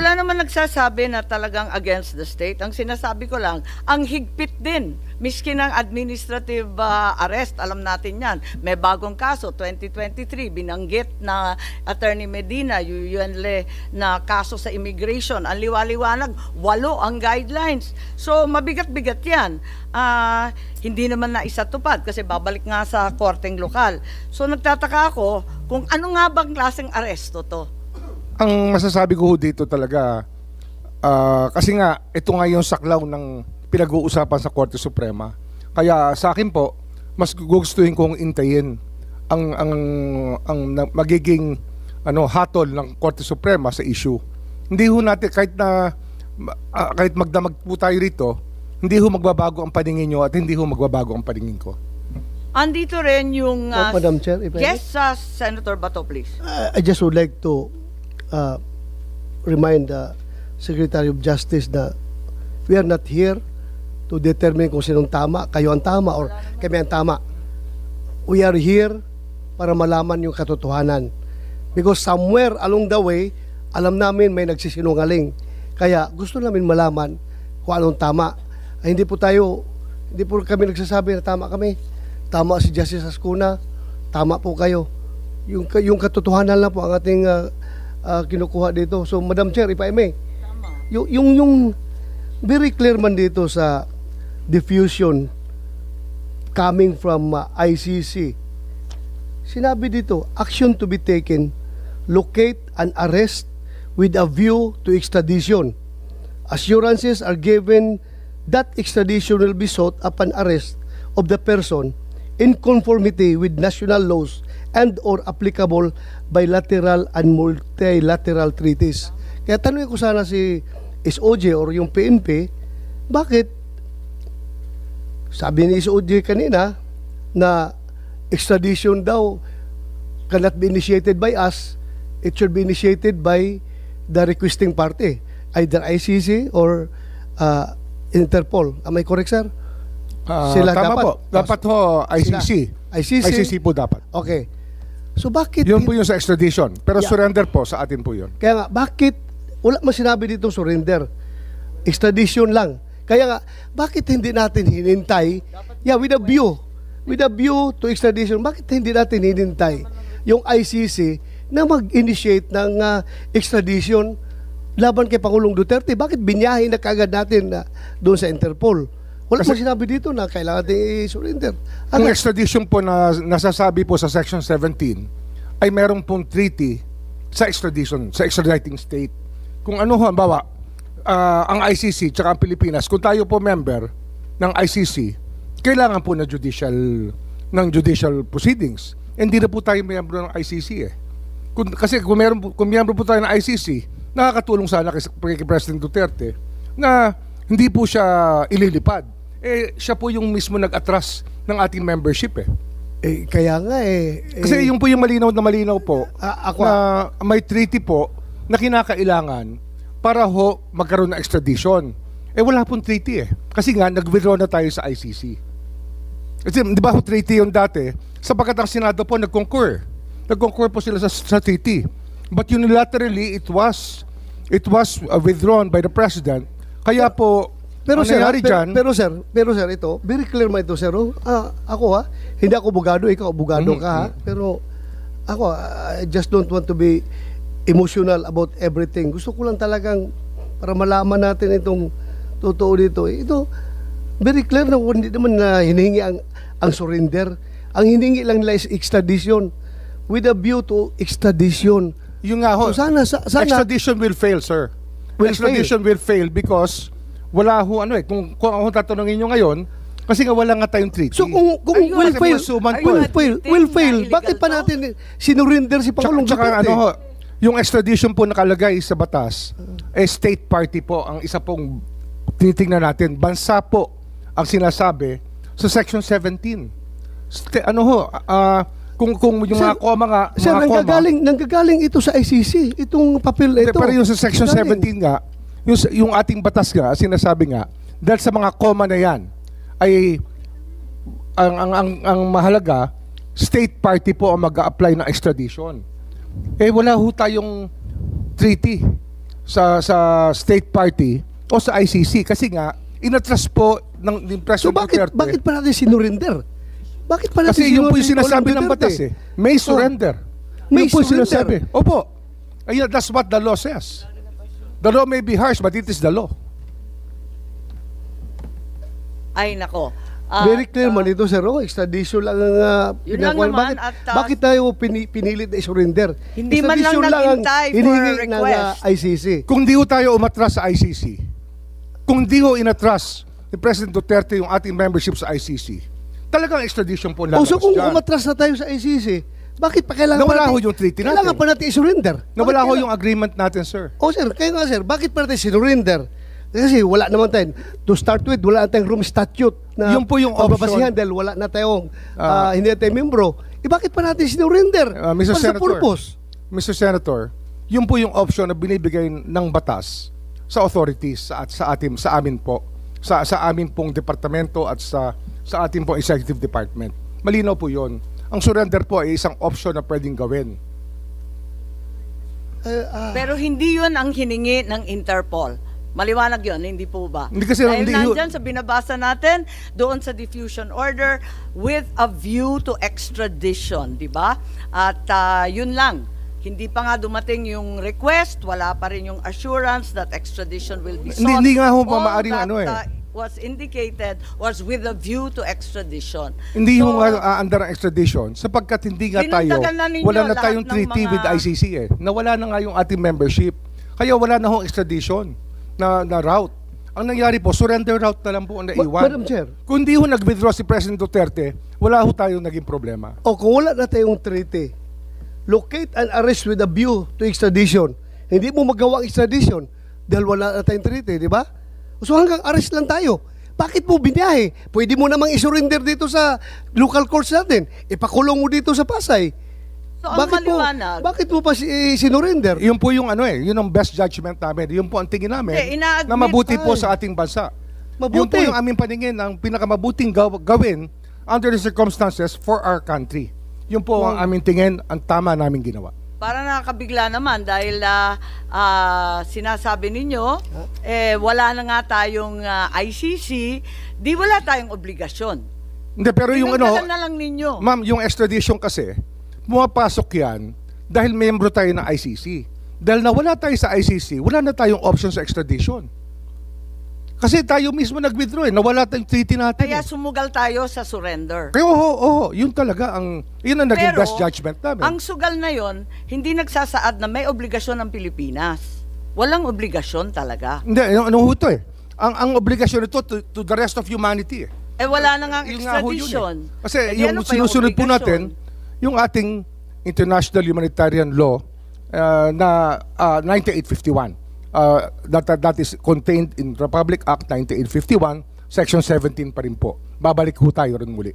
Wala naman nagsasabi na talagang against the state. Ang sinasabi ko lang, ang higpit din. Miski ng administrative arrest, alam natin yan. May bagong kaso, 2023, binanggit na Attorney Medina, Yuyanle, na kaso sa immigration. Ang liwaliwanag, 8 ang guidelines. So, mabigat-bigat yan. Hindi naman na isatupad kasi babalik nga sa korteng lokal. So, nagtataka ako kung ano nga bang klaseng aresto to? Ang masasabi ko dito talaga, kasi nga, ito nga yung saklaw ng pinag-uusapan sa Korte Suprema. Kaya sa akin po, mas gugustuhin kong intayin ang magiging hatol ng Korte Suprema sa issue. Hindi ho natin, kahit magdamag po tayo rito, hindi ho magbabago ang paningin nyo at hindi ho magbabago ang paningin ko. Andito rin yung... Madam Chair, if I may? Yes, Senator Bato, please. I just would like to remind the Secretary of Justice that we are not here to determine kung sinong tama, kayo ang tama or kami ang tama. We are here para malaman yung katotohanan. Because somewhere along the way, alam namin may nagsisinungaling. Kaya gusto namin malaman kung anong tama. Ay, hindi po kami nagsasabi na tama kami. Tama si Justice Ascuna, tama po kayo. Yung katotohanan lang po ang ating kinukuha dito. So, Madam Chair, if I may, yung very clear man dito sa diffusion coming from ICC, sinabi dito, action to be taken, locate and arrest with a view to extradition. Assurances are given that extradition will be sought upon arrest of the person in conformity with national laws and or applicable bilateral and multilateral treaties. Kaya tanungin ko sana si SOJ or yung PNP, bakit sabi ni SOJ kanina na extradition daw cannot be initiated by us, it should be initiated by the requesting party, either ICC or Interpol. Am I correct, sir? Sila tama dapat. po. Dapat ho ICC. ICC po dapat. Okay. So bakit... Yun po yung sa extradition. Pero Yeah. surrender po sa atin po yun. Kaya nga, bakit wala man sinabi dito surrender? Extradition lang. Kaya nga, bakit hindi natin hinintay? Yeah, with a view to extradition, bakit hindi natin hinintay yung ICC na mag-initiate ng extradition laban kay Pangulong Duterte? Bakit binyahin na kagad natin doon sa Interpol? Wala mo sinabi dito na kailangan natin i-surrender. Ang extradition po na nasasabi po sa Section 17 ay meron pong treaty sa extradition, sa extraditing state. Kung ano ho, halimbawa, ang ICC tsaka ang Pilipinas, kung tayo po member ng ICC, kailangan po ng judicial proceedings. Hindi na po tayo member ng ICC eh. Kasi kung member po tayo ng ICC, nakakatulong sana kay President Duterte na hindi po siya ililipad. Siya po yung mismo nag-atras ng ating membership eh. Kaya nga Kasi yung po yung malinaw po ako, na may treaty po na kinakailangan para ho magkaroon ng extradition. Wala pong treaty eh. Kasi nga nag-withdraw na tayo sa ICC. Kasi di ba ho treaty yung dati, sapagkat ang Senado po nag-concur. Nag-concur po sila sa treaty. But unilaterally it was withdrawn by the President. Kaya po pero sir, dyan, pero sir, ito, very clear man ito, sir. Ako hindi ako abogado, ikaw abogado ka ha. Pero ako, I just don't want to be emotional about everything. Gusto ko lang talagang para malaman natin itong totoo dito. Ito, very clear na hindi naman na hinihingi ang surrender. Ang hinihingi lang nila is extradition with a view to extradition. Yung nga ho, so sana extradition will fail, sir. Extradition will fail because wala ho kung ako tatanungin nyo ngayon, kasi nga wala nga tayong treaty. So kung will fail, bakit pa natin sinurinder si Pangulong Duterte? Yung extradition po nakalagay sa batas, state party po ang isa pong tinitingnan natin. Bansa po ang sinasabi sa Section 17. Kung yung mga koma nga, sir, nanggagaling ito sa ICC, itong papel ito. Pero yung sa Section 17 nga, yung ating batas nga, sinasabi nga, dahil sa mga koma na yan, ay ang mahalaga, state party po ang mag-a-apply ng extradition. Wala ho tayong treaty sa state party o sa ICC kasi nga inatras po ni So President Duterte. bakit pa natin sinurinder? Bakit pa natin Kasi yun po yung sinurinder sinasabi ng Duterte? batas eh. May surrender. May Yun po yung surrender. sinasabi. Opo. Ayun, that's what the law says. The law may be harsh, but it is the law. Ay, nako. Very clear man ito, sir. Extradition lang ang Yun lang pinakuha. naman, at, bakit tayo pinilit na i-surrender? Hindi man lang Extradition ang naghintay for hinihingi ng request. ICC. Kung di ho tayo umatras sa ICC, kung di ho inatras ni President Duterte yung ating membership sa ICC, talagang extradition po O lalabas so kung dyan. umatras na tayo sa ICC, bakit pa kailangan Nawala pa ho yung treaty natin. Kailangan pa natin i-surrender. Nawala ho Bakit yung agreement natin, sir. O sir, kaya nga sir, bakit pa natin sinurinder? Kasi wala naman tayo, to start with, wala na tayong room statute na Yun po yung pagbabasihan option. dahil wala na tayong, hindi na tayo membro. Bakit pa natin sinurinder? Mr. Para sa Senator, purpose. Mr. Senator, yun po yung option na binibigay ng batas sa authorities sa amin po, sa amin pong departamento at sa ating pong executive department. Malinaw po yun. Ang surrender po ay isang option na pwedeng gawin. Pero hindi yun ang hiningi ng Interpol. Maliwanag yun, hindi po ba? Hindi kasi- Dahil hindi nandyan sa binabasa natin, doon sa diffusion order with a view to extradition, di ba? At yun lang. Hindi pa nga dumating yung request, wala pa rin yung assurance that extradition will be sought. Hindi nga ho All maaaring that, ano eh. was indicated was with a view to extradition. Hindi So, ho nga aandar ang extradition sapagkat hindi nga tayo, Binuntagan na ninyo wala na lahat tayong ng treaty mga- with ICC eh. Nawala na nga yung ating membership. Kaya wala na hong extradition na route. Ang nangyari po, surrender route na lang po ang naiwan. Madam Chair. Kung di ho nag-withdraw si President Duterte, wala ho tayong naging problema. O kung wala na tayong treaty, locate and arrest with a view to extradition. Hindi mo magawa ang extradition dahil wala na tayong treaty, di ba? So hanggang arrest lang tayo. Bakit mo biniyahe? Pwede mo namang isurrender dito sa local courts natin. Ipakulong mo dito sa Pasay. So, ang maliwanag, bakit mo pa sinurrender? Yun po yung ano eh, yun ang best judgment namin. Yun po ang tingin namin ina-admit na mabuti po tayo. sa ating bansa. Mabuti. Yun po yung aming paningin ang pinakamabuting gawin under the circumstances for our country. Yun po ang aming tingin, ang tama naming ginawa. para nakakabigla naman dahil sinasabi ninyo, wala na nga tayong ICC, di wala tayong obligasyon. Hindi, pero yung ano, Dinagdagan na lang ninyo. ma'am, yung extradition kasi, pumapasok yan dahil membro tayo ng ICC. Dahil nawala tayo sa ICC, wala na tayong option sa extradition. Kasi tayo mismo nag-withdraw eh, nawala tayong treaty natin. Kaya eh. sumugal tayo sa surrender. Kaya yun talaga yun ang naging Pero, best judgment namin. ang sugal na yon, hindi nagsasaad na may obligasyon ng Pilipinas. Walang obligasyon talaga. Hindi, ano ho ito eh. Ang obligasyon ito to the rest of humanity eh. Wala na nga ang Yun nga ho yun extradition. eh. Kasi Eh, di yung ano pa sinusunod po obligasyon? natin, yung ating international humanitarian law na 9851. That is contained in Republic Act 9851, Section 17 pa rin po. Babalik ho tayo rin muli.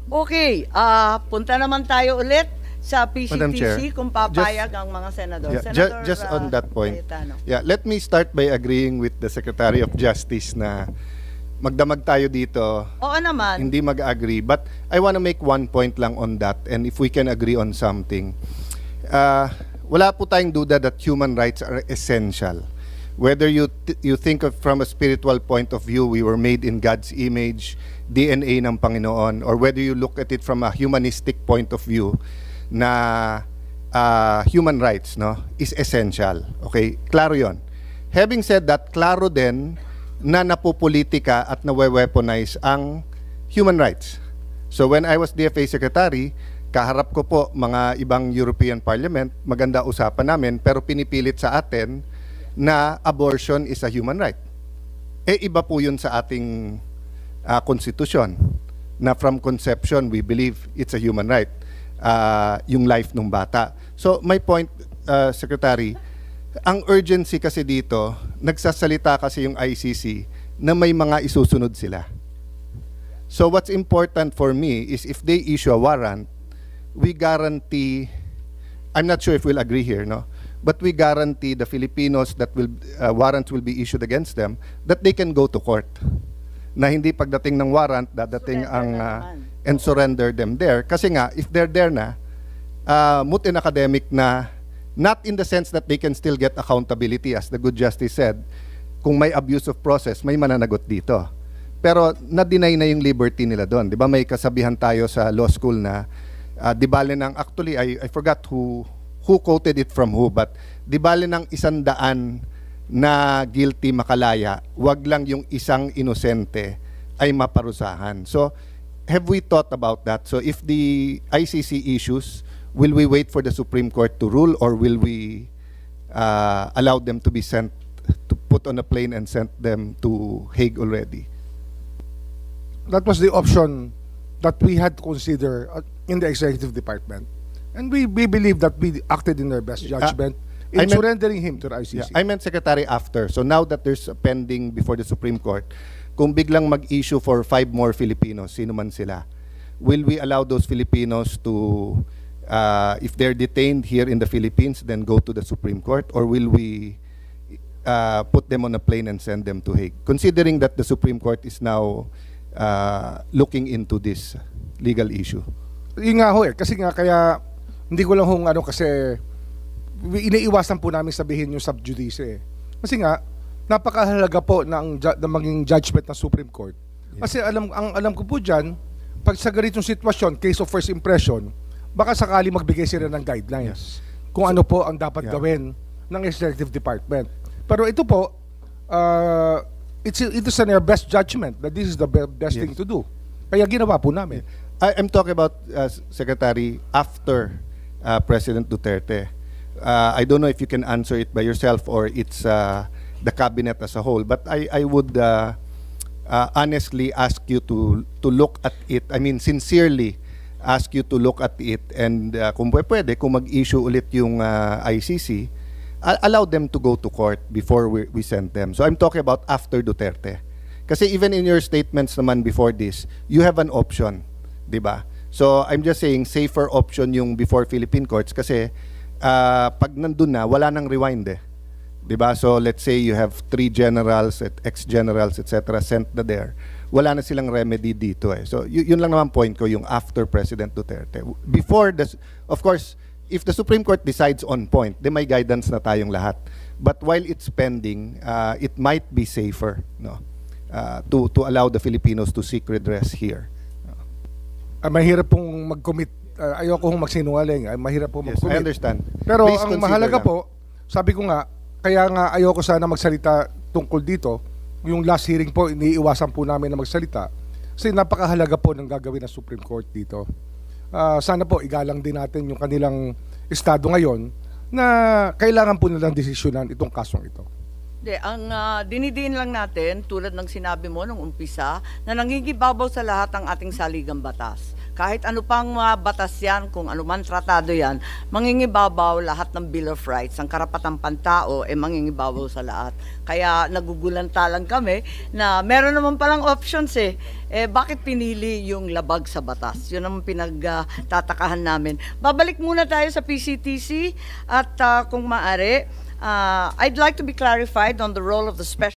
Okay, punta naman tayo ulit sa Madam Chair, PCTC kung papayag ang mga senador. Yeah, Senator, just on that point. Cayetano. Yeah, let me start by agreeing with the Secretary of Justice na magdamag tayo dito, Oo naman. hindi mag-agree. But I want to make one point lang on that, and if we can agree on something. Wala po tayong duda that human rights are essential. Whether you think of from a spiritual point of view, we were made in God's image, DNA ng Panginoon, or whether you look at it from a humanistic point of view, na human rights is essential. Okay? Klaro yon. Having said that, klaro din na napopolitika at nawe-weaponize ang human rights. So when I was DFA Secretary, kaharap ko po mga ibang European Parliament, maganda usapan namin, pero pinipilit sa atin na abortion is a human right. Iba po yun sa ating konstitusyon, na from conception, we believe it's a human right, yung life ng bata. So my point, Secretary, ang urgency kasi dito, nagsasalita kasi yung ICC na may mga isusunod sila. So what's important for me is if they issue a warrant, we guarantee, I'm not sure if we'll agree here, but we guarantee the Filipinos that warrants will be issued against them, that they can go to court. Na hindi pagdating ng warrant, dadating and surrender them there. Kasi nga, if they're there na, moot and academic na Not in the sense that they can still get accountability, as the good justice said. Kung may abuse of process, may mananagot dito. Pero na-deny na yung liberty nila doon. Di ba may kasabihan tayo sa law school na di bale ng, actually I forgot who quoted it from who, but di bale ng 100 na guilty makalaya, wag lang yung isang inosente ay maparusahan. So have we thought about that? So if the ICC issues, will we wait for the Supreme Court to rule, or will we allow them to be sent, to put on a plane and sent them to Hague already? That was the option that we had to consider in the executive department. And we believe that we acted in our best judgment I in meant- surrendering him to the ICC. Yeah, I meant, Secretary, after. So now that there's a pending before the Supreme Court, kung biglang mag-issue for 5 more Filipinos, sino man sila, will we allow those Filipinos to, if they're detained here in the Philippines, then go to the Supreme Court, or will we put them on a plane and send them to Hague? Considering that the Supreme Court is now looking into this legal issue. Yun nga ho kasi nga kaya hindi ko lang ho kasi iniiwasan po namin sabihin yung sub judice Kasi nga napakahalaga po ng maging judgment ng Supreme Court. Kasi alam ko po diyan, pag sa ganitong sitwasyon, case of first impression, baka sakali magbigay sila ng guidelines kung ano po ang dapat gawin ng executive department. Pero ito po, it is in our best judgment that this is the best thing to do. Kaya ginawa po namin. I'm talking about, Secretary, after President Duterte. I don't know if you can answer it by yourself or it's the cabinet as a whole, but I would honestly ask you to look at it. I mean, sincerely ask you to look at it, and kung pwede, kung mag-issue ulit yung ICC, allow them to go to court before we send them. So I'm talking about after Duterte. Kasi even in your statements naman before this, you have an option, di ba? So I'm just saying, safer option yung before Philippine courts kasi pag nandun na, wala nang rewind di ba? So let's say you have 3 generals, ex-generals, etc. sent na there. Wala na silang remedy dito So yun lang naman point ko, yung after President Duterte. Before, of course, if the Supreme Court decides on point, then may guidance na tayong lahat. But while it's pending, it might be safer, to allow the Filipinos to seek redress here. Mahirap pong mag-commit. Ayoko hong magsinungaling. Mahirap pong Yes, mag-commit. I understand. Pero Please ang consider mahalaga lang. po, sabi ko nga, kaya nga ayoko sana magsalita tungkol dito. Yung last hearing po, iniiwasan po namin na magsalita. Kasi napakahalaga po ng gagawin ng Supreme Court dito. Sana po igalang din natin yung kanilang estado ngayon na kailangan po nilang desisyonan itong kasong ito. Ang dinidiin lang natin, tulad ng sinabi mo nung umpisa, na nangingibabaw sa lahat ang ating saligang batas. Kahit ano pang batas yan, kung ano man tratado yan, mangingibabaw lahat ng Bill of Rights, ang karapatang pantao, mangingibabaw sa lahat. Kaya nagugulanta lang kami na meron naman palang options bakit pinili yung labag sa batas? Yun ang pinagtatakahan namin. Babalik muna tayo sa PCTC at kung maaari, I'd like to be clarified on the role of the special